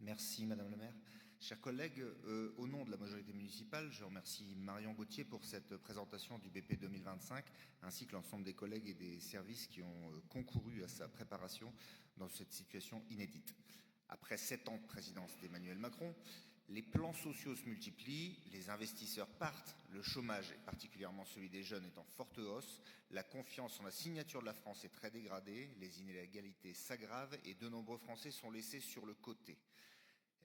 Merci Madame la maire. Chers collègues, au nom de la majorité municipale, je remercie Marion Gauthier pour cette présentation du BP 2025, ainsi que l'ensemble des collègues et des services qui ont concouru à sa préparation dans cette situation inédite. Après 7 ans de présidence d'Emmanuel Macron, les plans sociaux se multiplient, les investisseurs partent, le chômage, et particulièrement celui des jeunes, est en forte hausse, la confiance en la signature de la France est très dégradée, les inégalités s'aggravent et de nombreux Français sont laissés sur le côté.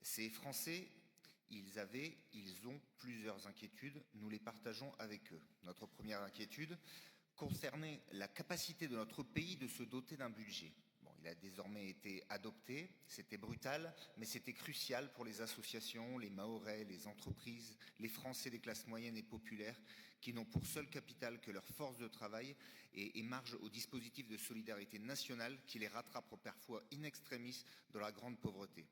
Ces Français, ils ont plusieurs inquiétudes, nous les partageons avec eux. Notre première inquiétude concernait la capacité de notre pays de se doter d'un budget. Bon, il a désormais été adopté, c'était brutal, mais c'était crucial pour les associations, les Mahorais, les entreprises, les Français des classes moyennes et populaires qui n'ont pour seul capital que leur force de travail et marge au dispositif de solidarité nationale qui les rattrape parfois in extremis de la grande pauvreté.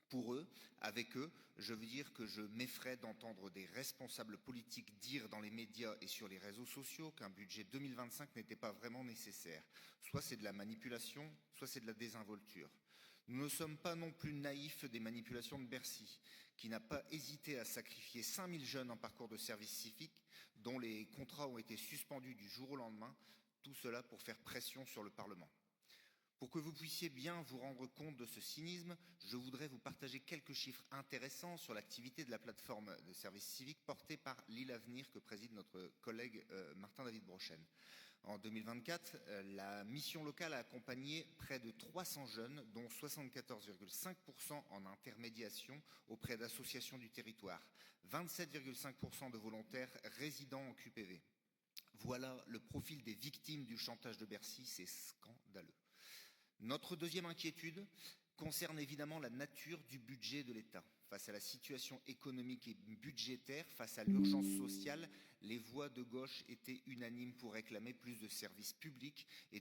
Pour eux, avec eux, je veux dire que je m'effraie d'entendre des responsables politiques dire dans les médias et sur les réseaux sociaux qu'un budget 2025 n'était pas vraiment nécessaire. Soit c'est de la manipulation, soit c'est de la désinvolture. Nous ne sommes pas non plus naïfs des manipulations de Bercy, qui n'a pas hésité à sacrifier 5000 jeunes en parcours de service civique, dont les contrats ont été suspendus du jour au lendemain, tout cela pour faire pression sur le Parlement. Pour que vous puissiez bien vous rendre compte de ce cynisme, je voudrais vous partager quelques chiffres intéressants sur l'activité de la plateforme de service civique portée par Lille Avenir que préside notre collègue Martin-David Brochen. En 2024, la mission locale a accompagné près de 300 jeunes, dont 74,5% en intermédiation auprès d'associations du territoire, 27,5% de volontaires résidant en QPV. Voilà le profil des victimes du chantage de Bercy, c'est scandaleux. Notre deuxième inquiétude concerne évidemment la nature du budget de l'État. Face à la situation économique et budgétaire, face à l'urgence sociale, les voix de gauche étaient unanimes pour réclamer plus de services publics et